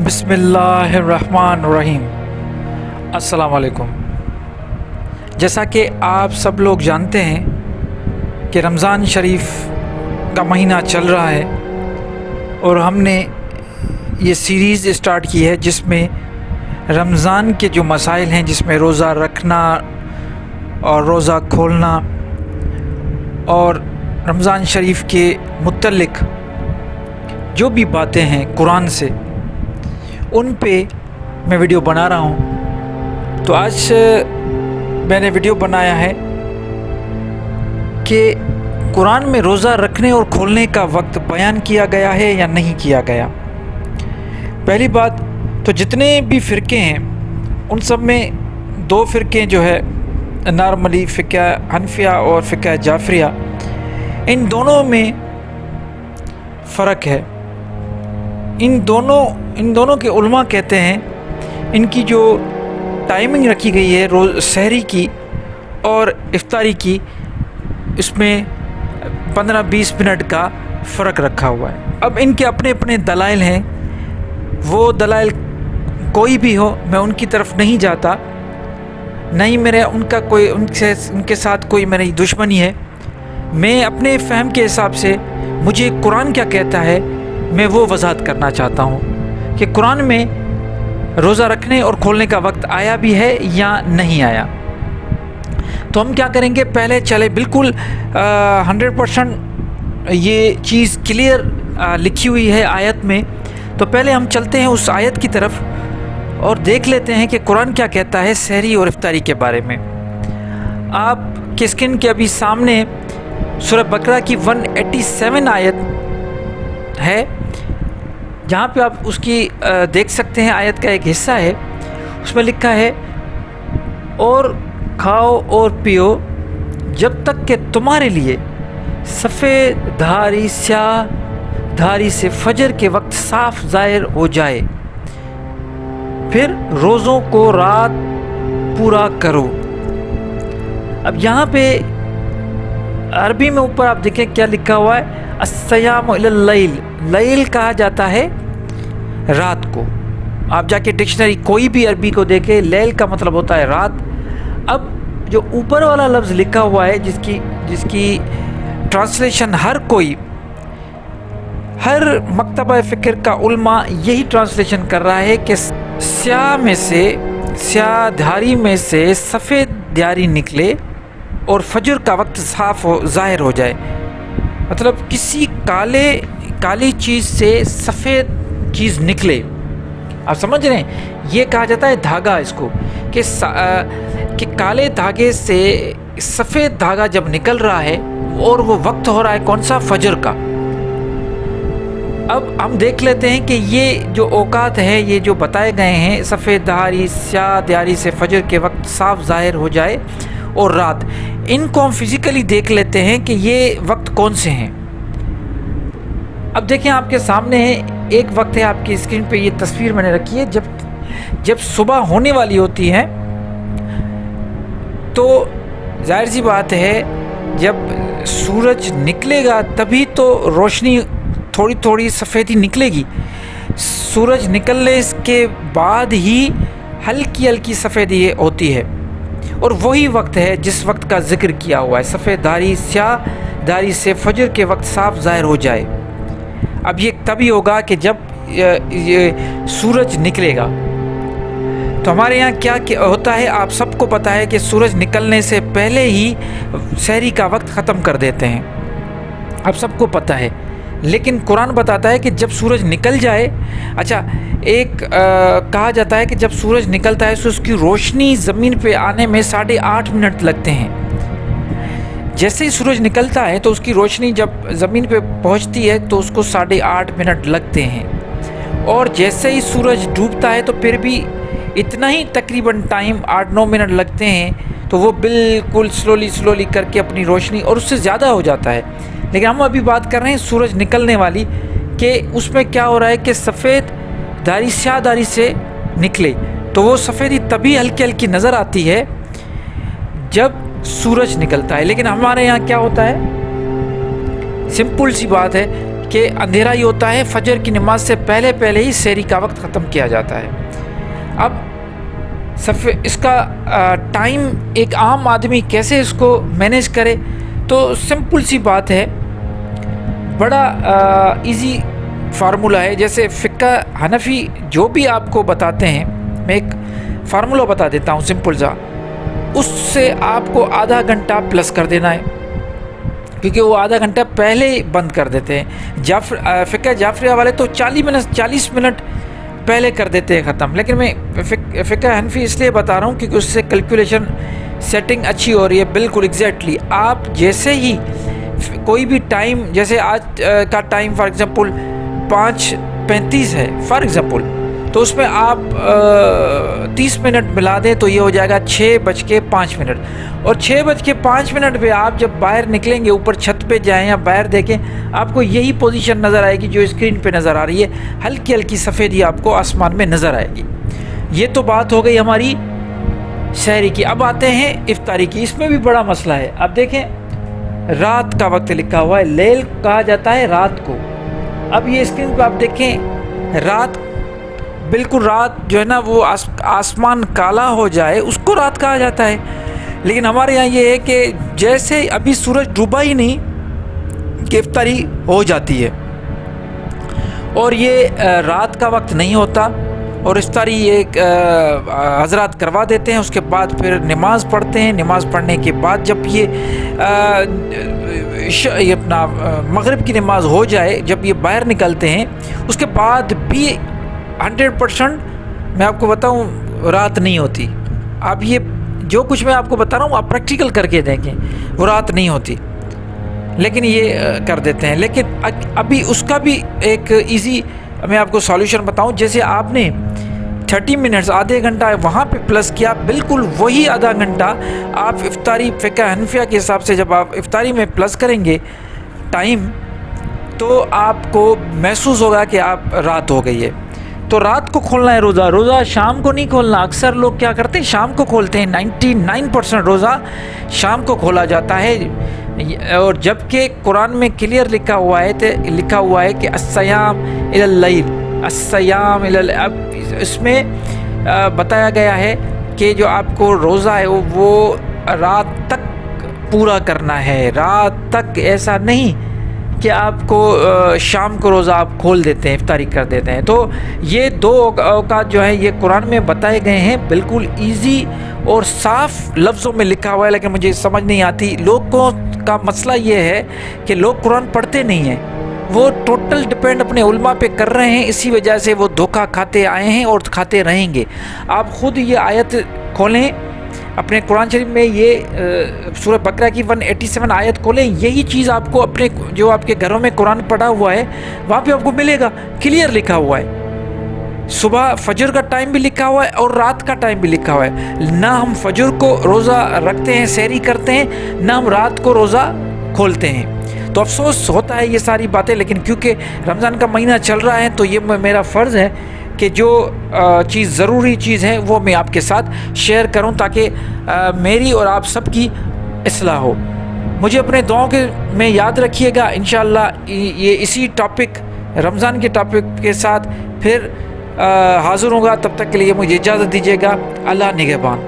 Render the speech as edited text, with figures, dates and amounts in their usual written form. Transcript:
بسم اللہ الرحمن الرحیم۔ السلام علیکم۔ جیسا کہ آپ سب لوگ جانتے ہیں کہ رمضان شریف کا مہینہ چل رہا ہے اور ہم نے یہ سیریز اسٹارٹ کی ہے جس میں رمضان کے جو مسائل ہیں، جس میں روزہ رکھنا اور روزہ کھولنا اور رمضان شریف کے متعلق جو بھی باتیں ہیں قرآن سے، ان پہ میں ویڈیو بنا رہا ہوں۔ تو آج میں نے ویڈیو بنایا ہے کہ قرآن میں روزہ رکھنے اور کھولنے کا وقت بیان کیا گیا ہے یا نہیں کیا گیا۔ پہلی بات تو جتنے بھی فرقے ہیں ان سب میں دو فرقے جو ہے نارملی فقہ حنفیہ اور فقہ جعفریہ، ان دونوں میں فرق ہے۔ ان دونوں کے علماء کہتے ہیں ان کی جو ٹائمنگ رکھی گئی ہے سحری کی اور افطاری کی، اس میں 15-20 منٹ کا فرق رکھا ہوا ہے۔ اب ان کے اپنے اپنے دلائل ہیں، وہ دلائل کوئی بھی ہو میں ان کی طرف نہیں جاتا، نہیں میرے ان کے ساتھ کوئی میری دشمنی ہے۔ میں اپنے فہم کے حساب سے مجھے قرآن کیا کہتا ہے میں وہ وضاحت کرنا چاہتا ہوں کہ قرآن میں روزہ رکھنے اور کھولنے کا وقت آیا بھی ہے یا نہیں آیا۔ تو ہم کیا کریں گے، پہلے چلے بالکل 100% یہ چیز کلیئر لکھی ہوئی ہے آیت میں، تو پہلے ہم چلتے ہیں اس آیت کی طرف اور دیکھ لیتے ہیں کہ قرآن کیا کہتا ہے سحری اور افطاری کے بارے میں۔ آپ کے اسکرین کے ابھی سامنے سورہ بقرہ کی 187 آیت ہے، جہاں پہ آپ اس کی دیکھ سکتے ہیں، آیت کا ایک حصہ ہے، اس میں لکھا ہے اور کھاؤ اور پیو جب تک کہ تمہارے لیے سفید دھاری سیاہ دھاری سے فجر کے وقت صاف ظاہر ہو جائے، پھر روزوں کو رات پورا کرو۔ اب یہاں پہ عربی میں اوپر آپ دیکھیں کیا لکھا ہوا ہے، الصیام الی اللیل، لیل کہا جاتا ہے رات کو۔ آپ جا کے ڈکشنری کوئی بھی عربی کو دیکھیں، لیل کا مطلب ہوتا ہے رات۔ اب جو اوپر والا لفظ لکھا ہوا ہے جس کی ٹرانسلیشن ہر مکتبہ فکر کا علماء یہی ٹرانسلیشن کر رہا ہے کہ سیاہ دھاری میں سے سفید دھاری نکلے اور فجر کا وقت صاف ظاہر ہو جائے، مطلب کسی کالی چیز سے سفید چیز نکلے۔ آپ سمجھ رہے ہیں، یہ کہا جاتا ہے دھاگا اس کو، کہ کالے دھاگے سے سفید دھاگا جب نکل رہا ہے اور وہ وقت ہو رہا ہے کون سا، فجر کا۔ اب ہم دیکھ لیتے ہیں کہ یہ جو اوقات ہیں، یہ جو بتائے گئے ہیں، سفید دھاری سیاہ دھاری سے فجر کے وقت صاف ظاہر ہو جائے اور رات، ان کو ہم فزیکلی دیکھ لیتے ہیں کہ یہ وقت کون سے ہیں۔ اب دیکھیں آپ کے سامنے ہے ایک وقت ہے، آپ کی اسکرین پہ یہ تصویر میں نے رکھی ہے، جب صبح ہونے والی ہوتی ہے تو ظاہر سی بات ہے جب سورج نکلے گا تبھی تو روشنی تھوڑی سفیدی نکلے گی۔ سورج نکلنے کے بعد ہی ہلکی سفیدی ہوتی ہے، اور وہی وقت ہے جس وقت کا ذکر کیا ہوا ہے، سفید دھاری سیاہ دھاری سے فجر کے وقت صاف ظاہر ہو جائے۔ اب یہ تبھی ہوگا کہ جب یہ سورج نکلے گا۔ تو ہمارے یہاں کیا ہوتا ہے، آپ سب کو پتہ ہے کہ سورج نکلنے سے پہلے ہی سحری کا وقت ختم کر دیتے ہیں، آپ سب کو پتہ ہے۔ لیکن قرآن بتاتا ہے کہ جب سورج نکل جائے، اچھا ایک کہا جاتا ہے کہ جب سورج نکلتا ہے تو اس کی روشنی زمین پہ آنے میں 8.5 منٹ لگتے ہیں۔ جیسے ہی سورج نکلتا ہے تو اس کی روشنی جب زمین پہ پہنچتی ہے تو اس کو 8.5 منٹ لگتے ہیں، اور جیسے ہی سورج ڈوبتا ہے تو پھر بھی اتنا ہی تقریباً ٹائم 8-9 منٹ لگتے ہیں، تو وہ بالکل سلولی کر کے اپنی روشنی، اور اس سے زیادہ ہو جاتا ہے۔ لیکن ہم ابھی بات کر رہے ہیں سورج نکلنے والی، کہ اس میں کیا ہو رہا ہے کہ سفید دھاری سیاہ دھاری سے نکلے، تو وہ سفیدی تبھی ہلکی نظر آتی ہے جب سورج نکلتا ہے۔ لیکن ہمارے یہاں کیا ہوتا ہے، سمپل سی بات ہے کہ اندھیرا ہی ہوتا ہے، فجر کی نماز سے پہلے پہلے ہی سحری کا وقت ختم کیا جاتا ہے۔ اب اس کا ٹائم ایک عام آدمی کیسے اس کو مینیج کرے، تو سمپل سی بات ہے، بڑا ایزی فارمولہ ہے۔ جیسے فقہ حنفی جو بھی آپ کو بتاتے ہیں، میں ایک فارمولہ بتا دیتا ہوں سمپل سا، اس سے آپ کو آدھا گھنٹہ پلس کر دینا ہے، کیونکہ وہ آدھا گھنٹہ پہلے ہی بند کر دیتے ہیں۔ فقہ جعفریہ والے تو 40 منٹ پہلے کر دیتے ہیں ختم، لیکن میں فقہ حنفی اس لیے بتا رہا ہوں کیونکہ اس سے کیلکولیشن سیٹنگ اچھی ہو رہی ہے، بالکل ایگزیکٹلی۔ آپ جیسے ہی کوئی بھی ٹائم، جیسے آج کا ٹائم فار ایگزامپل 5:35 ہے فار ایگزامپل، تو اس میں آپ 30 منٹ ملا دیں تو یہ ہو جائے گا 6:05۔ اور 6:05 پہ آپ جب باہر نکلیں گے، اوپر چھت پہ جائیں یا باہر دیکھیں، آپ کو یہی پوزیشن نظر آئے گی جو اسکرین پہ نظر آ رہی ہے، ہلکی ہلکی سفیدی آپ کو آسمان میں نظر آئے گی۔ یہ تو بات ہو گئی ہماری سحری کی۔ اب آتے ہیں افطاری کی، اس میں بھی بڑا مسئلہ ہے۔ اب دیکھیں، رات کا وقت لکھا ہوا ہے، لیل کہا جاتا ہے رات کو۔ اب یہ اسکرین پہ آپ دیکھیں، رات، بالکل رات جو ہے نا وہ آسمان کالا ہو جائے اس کو رات کہا جاتا ہے، لیکن ہمارے یہاں یہ ہے کہ جیسے ابھی سورج ڈوبا ہی نہیں کہ افطاری ہو جاتی ہے، اور یہ رات کا وقت نہیں ہوتا، اور افطاری ایک حضرات کروا دیتے ہیں۔ اس کے بعد پھر نماز پڑھتے ہیں، نماز پڑھنے کے بعد جب یہ اپنا مغرب کی نماز ہو جائے، جب یہ باہر نکلتے ہیں، اس کے بعد بھی 100% میں آپ کو بتاؤں رات نہیں ہوتی۔ اب یہ جو کچھ میں آپ کو بتا رہا ہوں آپ پریکٹیکل کر کے دیکھیں، وہ رات نہیں ہوتی، لیکن یہ کر دیتے ہیں۔ لیکن ابھی اس کا بھی ایک ایزی میں آپ کو سالوشن بتاؤں، جیسے آپ نے 30 منٹس، آدھے گھنٹہ وہاں پہ پلس کیا، بالکل وہی آدھا گھنٹہ آپ افطاری فقہ حنفیہ کے حساب سے جب آپ افطاری میں پلس کریں گے ٹائم، تو آپ کو محسوس ہوگا کہ آپ رات ہو گئی ہے۔ تو رات کو کھولنا ہے روزہ، روزہ شام کو نہیں کھولنا۔ اکثر لوگ کیا کرتے ہیں، شام کو کھولتے ہیں۔ 99% روزہ شام کو کھولا جاتا ہے، اور جبکہ قرآن میں کلیئر لکھا ہوا ہے کہ الصیام الی اللیل، الصیام الی اللیل۔ اب اس میں بتایا گیا ہے کہ جو آپ کو روزہ ہے وہ رات تک پورا کرنا ہے، رات تک، ایسا نہیں کہ آپ کو شام کو روزہ آپ کھول دیتے ہیں، افطاری کر دیتے ہیں۔ تو یہ دو اوقات جو ہیں یہ قرآن میں بتائے گئے ہیں، بالکل ایزی اور صاف لفظوں میں لکھا ہوا ہے، لیکن مجھے سمجھ نہیں آتی۔ لوگوں کا مسئلہ یہ ہے کہ لوگ قرآن پڑھتے نہیں ہیں، وہ ٹوٹل ڈپینڈ اپنے علماء پہ کر رہے ہیں، اسی وجہ سے وہ دھوکہ کھاتے آئے ہیں اور کھاتے رہیں گے۔ آپ خود یہ آیت کھولیں اپنے قرآن شریف میں، یہ سورہ بقرہ کی 187 آیت کھولیں، یہی چیز آپ کو اپنے جو آپ کے گھروں میں قرآن پڑھا ہوا ہے وہاں پہ آپ کو ملے گا، کلیئر لکھا ہوا ہے۔ صبح فجر کا ٹائم بھی لکھا ہوا ہے اور رات کا ٹائم بھی لکھا ہوا ہے۔ نہ ہم فجر کو روزہ رکھتے ہیں، سحری کرتے ہیں، نہ ہم رات کو روزہ کھولتے ہیں۔ تو افسوس ہوتا ہے یہ ساری باتیں، لیکن کیونکہ رمضان کا مہینہ چل رہا ہے تو یہ میرا فرض ہے کہ جو چیز ضروری چیز ہے وہ میں آپ کے ساتھ شیئر کروں، تاکہ میری اور آپ سب کی اصلاح ہو۔ مجھے اپنے دعاؤں میں یاد رکھیے گا، انشاءاللہ یہ اسی ٹاپک، رمضان کے ٹاپک کے ساتھ پھر حاضر ہوں گا۔ تب تک کے لیے مجھے اجازت دیجیے گا۔ اللہ نگہبان۔